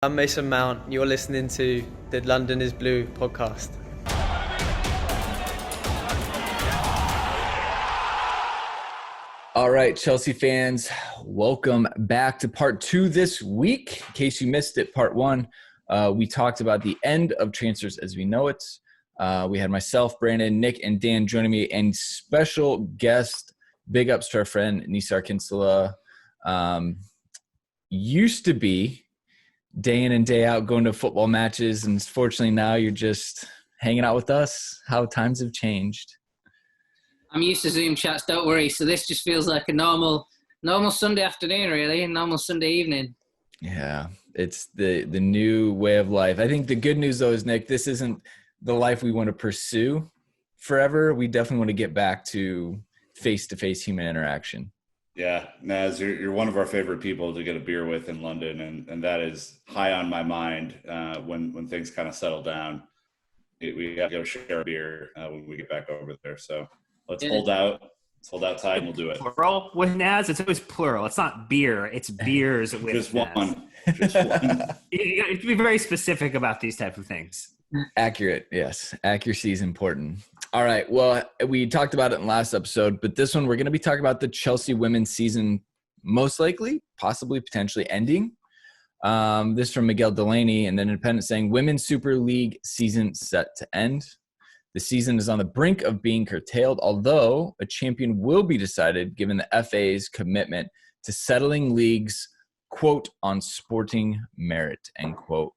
I'm Mason Mount. You're listening to the London is Blue podcast. All right, Chelsea fans, welcome back to part two this week. In case you missed it, part one, we talked about the end of transfers as we know it. We had myself, Brandon, Nick, and Dan joining me, and special guest, big ups to our friend Nizaar Kinseall. Used to be day in and day out going to football matches, and fortunately now you're just hanging out with us. How times have changed. I'm used to Zoom chats, don't worry. So this just feels like a normal Sunday afternoon, really, a normal Sunday evening. Yeah, it's the new way of life. I think the good news, though, is, Nick, this isn't the life we want to pursue forever. We definitely want to get back to face-to-face human interaction. Yeah, Naz, you're one of our favorite people to get a beer with in London, and that is high on my mind when things kind of settle down. We have to go share a beer when we get back over there, so let's hold out tight, and we'll do it. Plural with Naz? It's always plural. It's not beer. It's beers with Just Naz. one. Just one. You have to be very specific about these type of things. Accurate, yes. Accuracy is important. All right, well, we talked about it in last episode, but this one we're going to be talking about the Chelsea women's season most likely, possibly, potentially ending. This from Miguel Delaney and then Independent saying, Women's Super League season set to end. The season is on the brink of being curtailed, although a champion will be decided given the FA's commitment to settling leagues, quote, on sporting merit, end quote.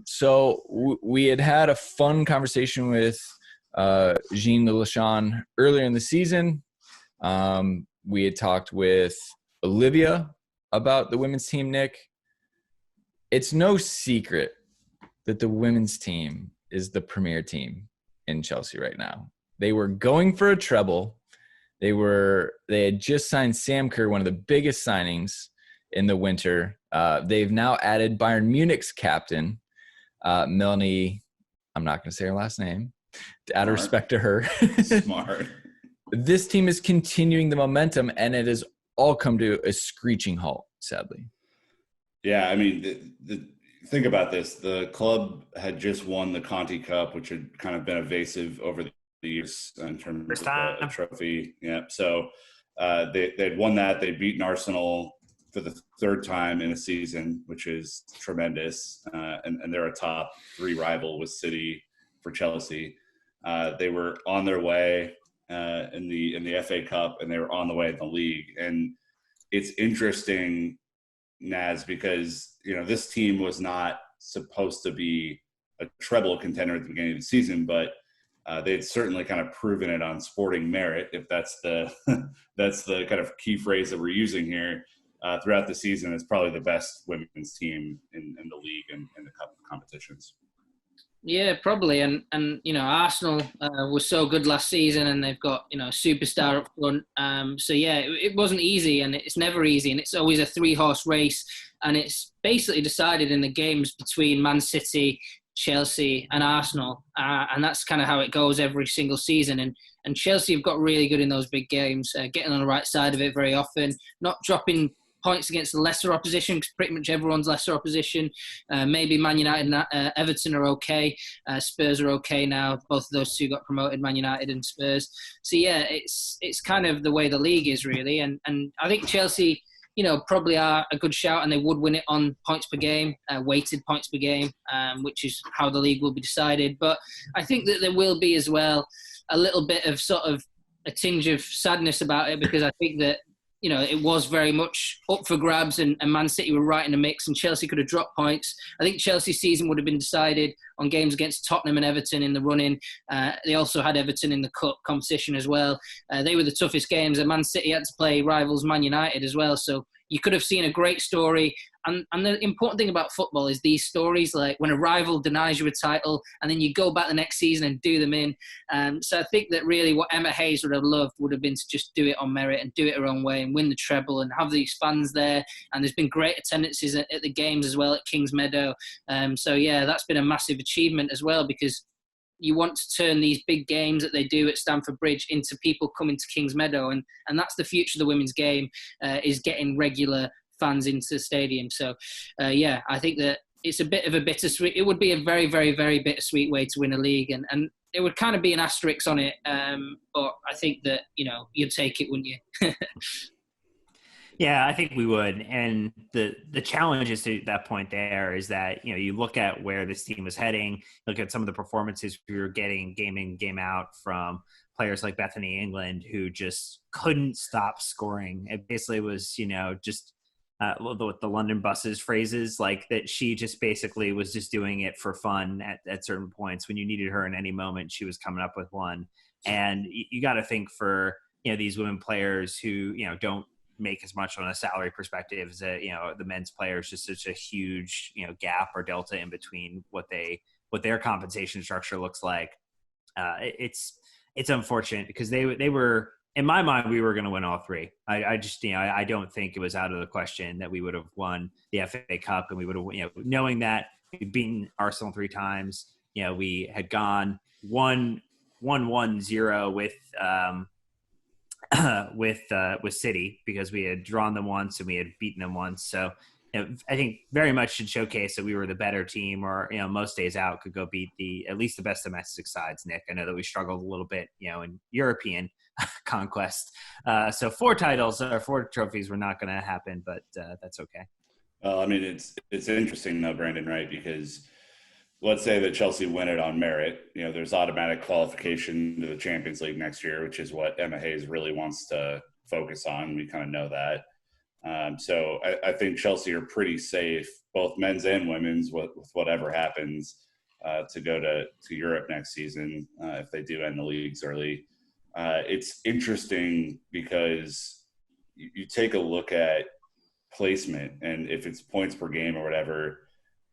So we had a fun conversation with Jean Lachon earlier in the season. We had talked with Olivia about the women's team, Nick. It's no secret that the women's team is the premier team in Chelsea right now. They were going for a treble. They had just signed Sam Kerr, one of the biggest signings in the winter. They've now added Bayern Munich's captain, Melanie, I'm not going to say her last name, out of respect to her. Smart. This team is continuing the momentum, and it has all come to a screeching halt, sadly. Yeah, I mean, think about this. The club had just won the Conti Cup, which had kind of been evasive over the years in terms of a trophy. Yeah, so they'd won that. They'd beaten Arsenal for the third time in a season, which is tremendous. And they're a top three rival with City for Chelsea. They were on their way in the FA Cup, and they were on the way in the league. And it's interesting, Naz, because this team was not supposed to be a treble contender at the beginning of the season, but they'd certainly kind of proven it on sporting merit, if that's the that's the kind of key phrase that we're using here. Throughout the season, it's probably the best women's team in the league and in the cup competitions. Yeah, probably. And Arsenal was so good last season, and they've got, a superstar up front. So, yeah, it wasn't easy, and it's never easy. And it's always a three-horse race. And it's basically decided in the games between Man City, Chelsea, and Arsenal. And that's kind of how it goes every single season. And Chelsea have got really good in those big games, getting on the right side of it very often, not dropping points against the lesser opposition, because pretty much everyone's lesser opposition. Maybe Man United and Everton are okay. Spurs are okay now. Both of those two got promoted, Man United and Spurs. So, yeah, it's kind of the way the league is, really. And I think Chelsea, probably are a good shout, and they would win it on points per game, weighted points per game, which is how the league will be decided. But I think that there will be as well a little bit of sort of a tinge of sadness about it, because I think that it was very much up for grabs, and Man City were right in the mix, and Chelsea could have dropped points. I think Chelsea's season would have been decided on games against Tottenham and Everton in the run-in. They also had Everton in the cup competition as well. They were the toughest games, and Man City had to play rivals Man United as well. So you could have seen a great story. And the important thing about football is these stories, like when a rival denies you a title and then you go back the next season and do them in. So I think that really what Emma Hayes would have loved would have been to just do it on merit and do it her own way and win the treble and have these fans there. And there's been great attendances at the games as well at Kings Meadow. So, yeah, that's been a massive achievement as well, because you want to turn these big games that they do at Stamford Bridge into people coming to Kings Meadow. And that's the future of the women's game, is getting regular fans into the stadium. So, yeah, I think that it's a bit of a bittersweet. It would be a very, very, very bittersweet way to win a league, and it would kind of be an asterisk on it. But I think that, you'd take it, wouldn't you? Yeah, I think we would. And the challenge is to that point there is that, you look at where this team was heading, look at some of the performances we were getting game in, game out from players like Bethany England, who just couldn't stop scoring. It basically was, just with the London buses phrases, like that she just basically was just doing it for fun at certain points. When you needed her in any moment, she was coming up with one. And you got to think for, these women players who, don't make as much on a salary perspective as the men's players, just such a huge gap or delta in between what their compensation structure looks like. It's unfortunate because they were, in my mind, we were going to win all three. I just I don't think it was out of the question that we would have won the FA Cup, and we would have knowing that we'd beaten Arsenal 3 times. We had gone 1-1-0 with City because we had drawn them once and we had beaten them once. So I think very much should showcase that we were the better team, or most days out could go beat at least the best domestic sides. Nick, I know that we struggled a little bit in European conquest. So 4 titles or 4 trophies were not going to happen, but that's okay. Well, I mean, it's interesting though, Brandon, right? Because let's say that Chelsea win it on merit. There's automatic qualification to the Champions League next year, which is what Emma Hayes really wants to focus on. We kind of know that. So I think Chelsea are pretty safe, both men's and women's, with whatever happens, to go to Europe next season if they do end the leagues early. It's interesting because you take a look at placement, and if it's points per game or whatever,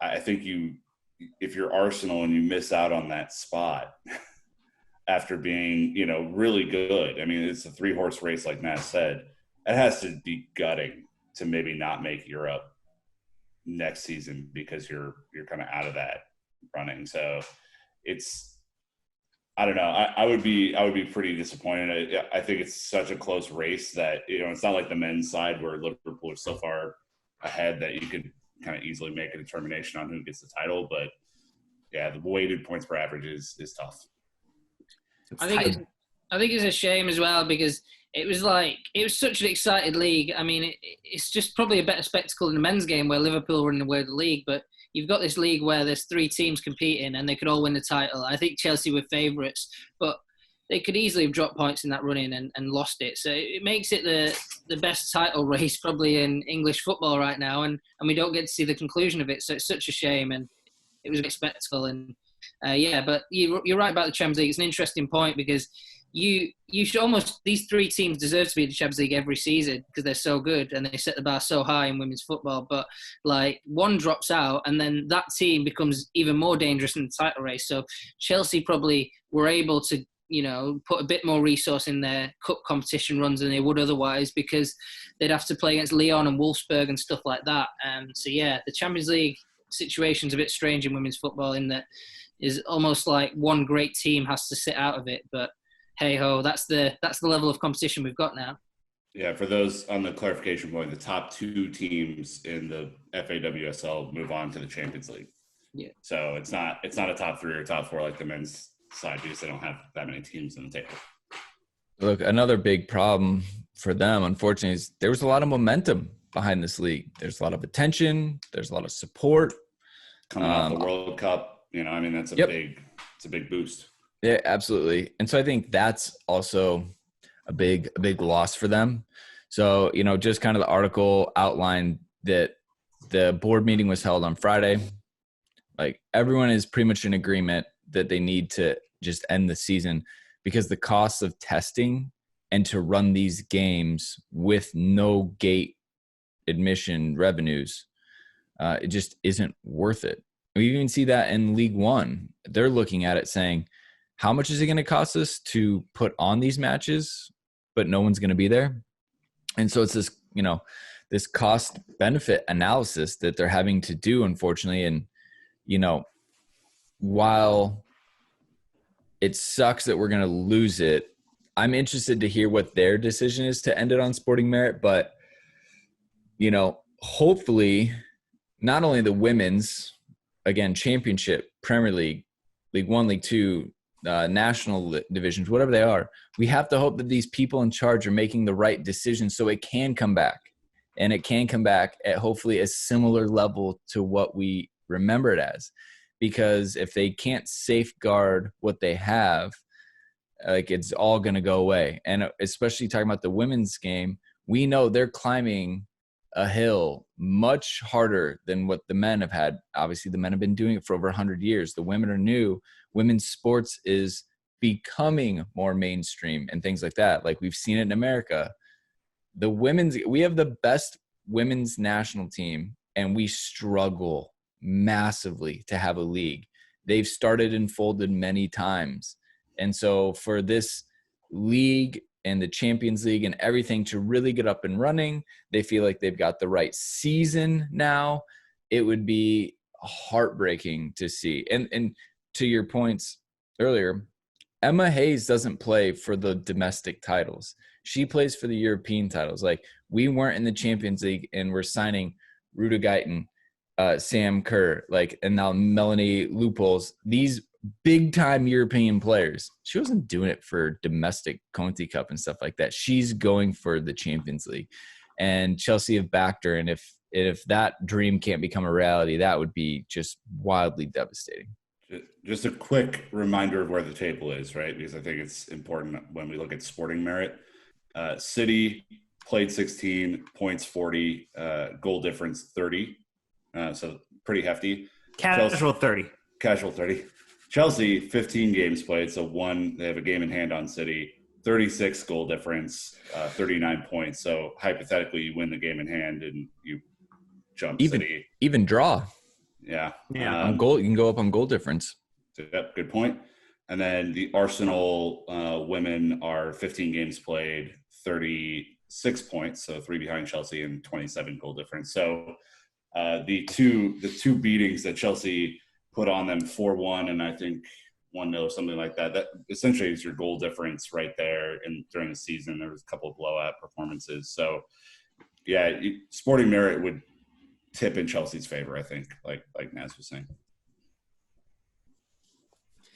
I think if you're Arsenal and you miss out on that spot after being, really good, I mean, it's a 3-horse race, like Matt said. It has to be gutting to maybe not make Europe next season because you're kind of out of that running. So I don't know. I would be pretty disappointed. I think it's such a close race that, it's not like the men's side where Liverpool is so far ahead that you could kind of easily make a determination on who gets the title. But yeah, the weighted points per average is tough. I think it's a shame as well because it was such an excited league. I mean, it's just probably a better spectacle than the men's game where Liverpool were in the league, but you've got this league where there's 3 teams competing and they could all win the title. I think Chelsea were favourites, but they could easily have dropped points in that run-in and lost it. So it makes it the best title race probably in English football right now, and we don't get to see the conclusion of it. So it's such a shame, and it was a big spectacle. And but you're right about the Champions League. It's an interesting point because you should almost, these 3 teams deserve to be in the Champions League every season because they're so good and they set the bar so high in women's football. But one drops out and then that team becomes even more dangerous in the title race. So Chelsea probably were able to, put a bit more resource in their cup competition runs than they would otherwise because they'd have to play against Lyon and Wolfsburg and stuff like that. So yeah, the Champions League situation's a bit strange in women's football in that is almost like one great team has to sit out of it. But hey ho, that's the level of competition we've got now. Yeah, for those on the clarification point, the top 2 teams in the FA WSL move on to the Champions League. Yeah. So it's not a top 3 or top 4 like the men's side because they don't have that many teams on the table. Look, another big problem for them, unfortunately, is there was a lot of momentum behind this league. There's a lot of attention. There's a lot of support. Coming off the World Cup, that's a big boost. Yeah, absolutely. And so I think that's also a big loss for them. So, just kind of the article outlined that the board meeting was held on Friday. Like everyone is pretty much in agreement that they need to just end the season because the costs of testing and to run these games with no gate admission revenues, it just isn't worth it. We even see that in League One. They're looking at it saying, how much is it going to cost us to put on these matches, but no one's going to be there? And so it's this, this cost benefit analysis that they're having to do, unfortunately. And, while it sucks that we're going to lose it, I'm interested to hear what their decision is to end it on sporting merit. But, hopefully not only the women's, again, championship, Premier League, League One, League Two, national divisions, whatever they are, we have to hope that these people in charge are making the right decisions so it can come back. And it can come back at hopefully a similar level to what we remember it as. Because if they can't safeguard what they have, like, it's all going to go away. And especially talking about the women's game, we know they're climbing a hill much harder than what the men have had. Obviously, the men have been doing it for over 100 years. The women are new. Women's sports is becoming more mainstream and things like that. Like, we've seen it in America. We have the best women's national team, and we struggle massively to have a league. They've started and folded many times. And so for this league and the Champions League and everything to really get up and running, they feel like they've got the right season now. It would be heartbreaking to see. And to your points earlier, Emma Hayes doesn't play for the domestic titles. She plays for the European titles. Like, we weren't in the Champions League and we're signing Ruta Guyton, Sam Kerr, and now Melanie Leupolz, these big-time European players. She wasn't doing it for domestic Conti Cup and stuff like that. She's going for the Champions League. And Chelsea have backed her, and if that dream can't become a reality, that would be just wildly devastating. Just a quick reminder of where the table is, right? Because I think it's important when we look at sporting merit. City played 16, points 40, goal difference 30. So pretty hefty. Casual 30. Casual 30. Chelsea, 15 games played. So they have a game in hand on City, 36 goal difference, 39 points. So hypothetically, you win the game in hand and you jump City. Even draw. Yeah. On goal, you can go up on goal difference. Yep, good point. And then the Arsenal women are 15 games played, 36 points, so 3 behind Chelsea and 27 goal difference. So the two beatings that Chelsea put on them, 4-1 and I think 1-0, something like that. That essentially is your goal difference right there. And during the season, there was a couple of blowout performances. So yeah, sporting merit would tip in Chelsea's favor, I think, like Naz was saying.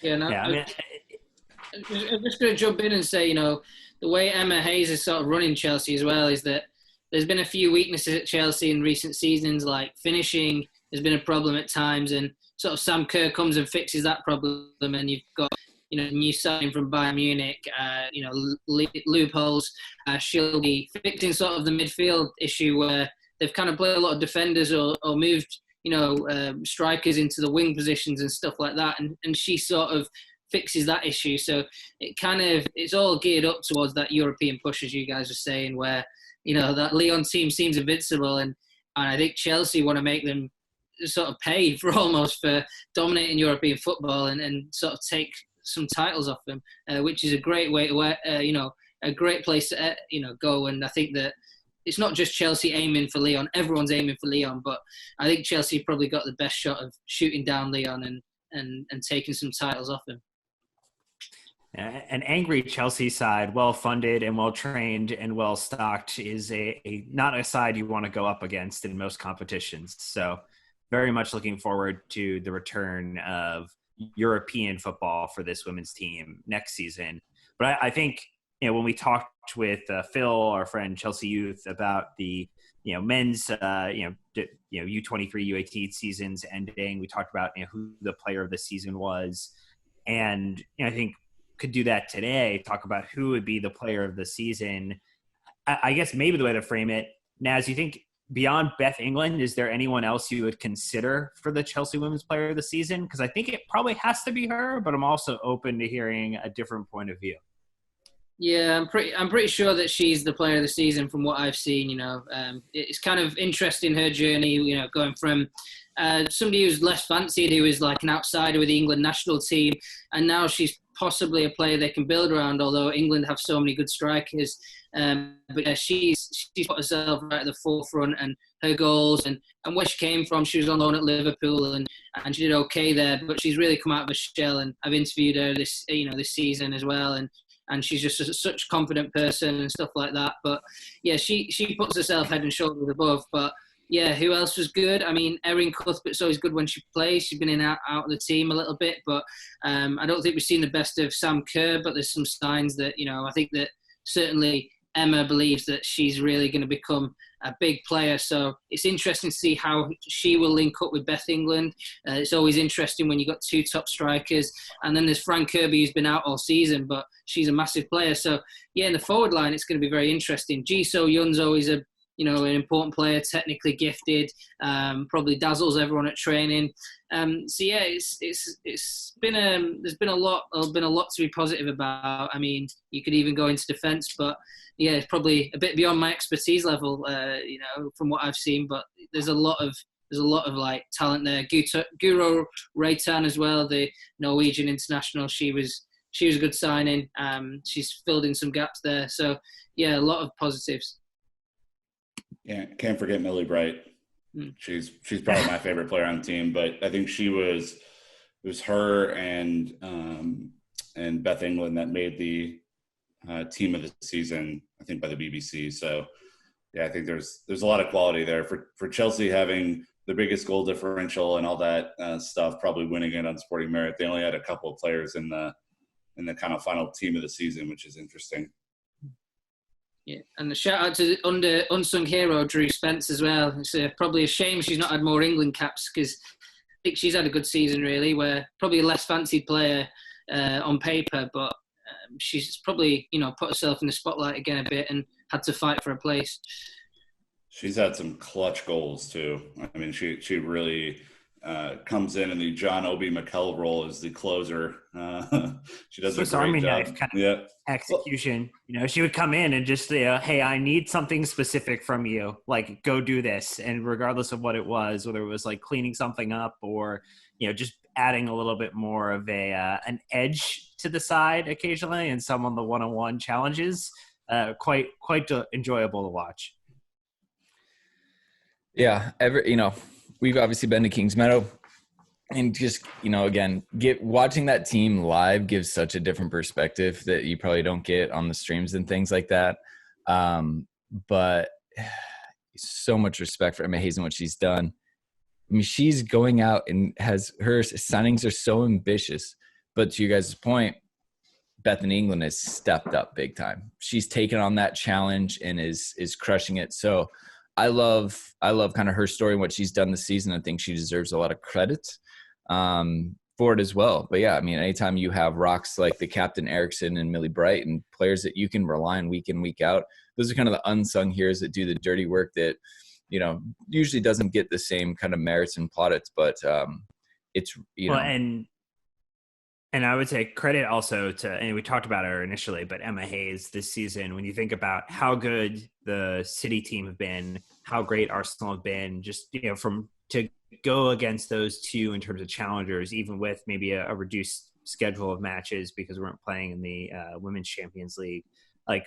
Yeah, I'm just going to jump in and say, the way Emma Hayes is sort of running Chelsea as well is that there's been a few weaknesses at Chelsea in recent seasons, like finishing has been a problem at times, and sort of Sam Kerr comes and fixes that problem, and you've got, new signing from Bayern Munich, loopholes. She'll be fixing sort of the midfield issue where they've kind of played a lot of defenders or moved, strikers into the wing positions and stuff like that. And she sort of fixes that issue. So it's all geared up towards that European push, as you guys are saying, where, that Lyon team seems invincible. And I think Chelsea want to make them sort of pay for dominating European football and sort of take some titles off them, which is a great way to, a great place to, go. And I think that it's not just Chelsea aiming for Lyon. Everyone's aiming for Lyon, but I think Chelsea probably got the best shot of shooting down Lyon and taking some titles off him. An angry Chelsea side, well-funded and well-trained and well-stocked, is not a side you want to go up against in most competitions. So very much looking forward to the return of European football for this women's team next season. But I think, when we talked with Phil, our friend Chelsea Youth, about the men's U23 U18 seasons ending, we talked about who the player of the season was, and I think could do that today. Talk about who would be the player of the season. I guess maybe the way to frame it, Naz, you think beyond Beth England, is there anyone else you would consider for the Chelsea Women's Player of the Season? Because I think it probably has to be her, but I'm also open to hearing a different point of view. Yeah, I'm pretty sure that she's the player of the season from what I've seen. It's kind of interesting, her journey, going from somebody who's less fancied, who is like an outsider with the England national team, and now she's possibly a player they can build around, although England have so many good strikers. But yeah, she's put herself right at the forefront, and her goals and where she came from. She was on loan at Liverpool and she did okay there, but she's really come out of her shell, and I've interviewed her this season as well, and she's just such a confident person and stuff like that. But yeah, she puts herself head and shoulders above. But Yeah, who else was good? I mean, Erin Cuthbert's always good when she plays. She's been in and out of the team a little bit, but I don't think we've seen the best of Sam Kerr, but there's some signs that, I think that certainly Emma believes that she's really going to become a big player. So it's interesting to see how she will link up with Beth England. It's always interesting when you've got two top strikers. And then there's Fran Kirby, who's been out all season, but she's a massive player. So, yeah, in the forward line, it's going to be very interesting. Ji So Yun's always an important player, technically gifted, probably dazzles everyone at training. So yeah, it's been there's been a lot to be positive about. I mean, you could even go into defence, but yeah, it's probably a bit beyond my expertise level, from what I've seen. But there's a lot of like talent there. Guro Reitan as well, the Norwegian international. She was a good signing. She's filled in some gaps there. So yeah, a lot of positives. Yeah, can't forget Millie Bright. She's probably my favorite player on the team, but I think it was her and Beth England that made the team of the season, I think, by the BBC. So yeah, I think there's a lot of quality there for Chelsea having the biggest goal differential and all that stuff, probably winning it on sporting merit. They only had a couple of players in the kind of final team of the season, which is interesting. Yeah, and a shout out to the unsung hero Drew Spence as well. It's probably a shame she's not had more England caps, because I think she's had a good season really. Where probably a less fancied player on paper, but she's probably put herself in the spotlight again a bit and had to fight for a place. She's had some clutch goals too. I mean, she really comes in the John Obi Mikel role as the closer. She does Swiss a great Army job. knife kind of execution. She would come in and just say, hey, I need something specific from you. Like, go do this. And regardless of what it was, whether it was like cleaning something up or, just adding a little bit more of an edge to the side occasionally and some on the one-on-one challenges, quite enjoyable to watch. Yeah, we've obviously been to Kings Meadow, and just, again, watching that team live gives such a different perspective that you probably don't get on the streams and things like that. But so much respect for Emma Hayes and what she's done. I mean, she's going out and her signings are so ambitious. But to you guys' point, Bethany England has stepped up big time. She's taken on that challenge and is crushing it. So I love kind of her story and what she's done this season. I think she deserves a lot of credit for it as well. But yeah, I mean, anytime you have rocks like the Captain Erickson and Millie Bright and players that you can rely on week in, week out, those are kind of the unsung heroes that do the dirty work that, usually doesn't get the same kind of merits and plaudits, but it's, Well, and I would say credit also to, and we talked about her initially, but Emma Hayes this season, when you think about how good the City team have been, how great Arsenal have been, just, to go against those two in terms of challengers, even with maybe a reduced schedule of matches because we weren't playing in the Women's Champions League. Like,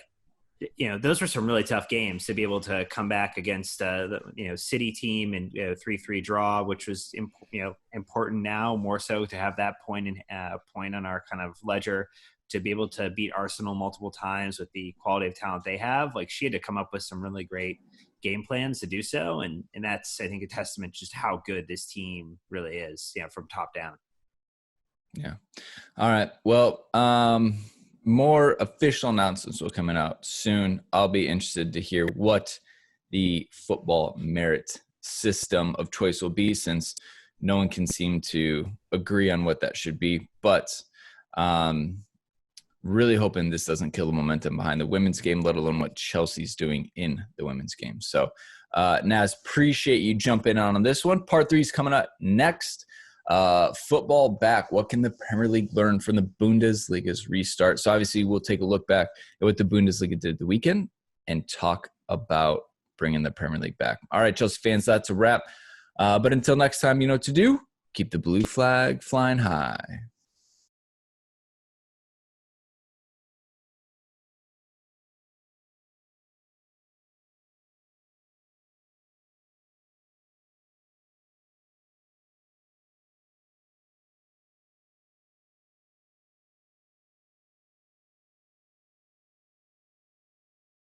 those were some really tough games to be able to come back against the City team and 3-3 draw, which was important now more so to have that point on our kind of ledger, to be able to beat Arsenal multiple times with the quality of talent they have. Like, she had to come up with some really great game plans to do so, and that's, I think, a testament to just how good this team really is, from top down. Yeah. All right. Well, more official announcements will coming out soon. I'll be interested to hear what the football merit system of choice will be, since no one can seem to agree on what that should be. But really hoping this doesn't kill the momentum behind the women's game, let alone what Chelsea's doing in the women's game. So, Naz, appreciate you jumping on this one. Part 3 is coming up next. Football back. What can the Premier League learn from the Bundesliga's restart? So obviously we'll take a look back at what the Bundesliga did the weekend and talk about bringing the Premier League back. All right, Chelsea fans, that's a wrap. But until next time, you know what to do. Keep the blue flag flying high.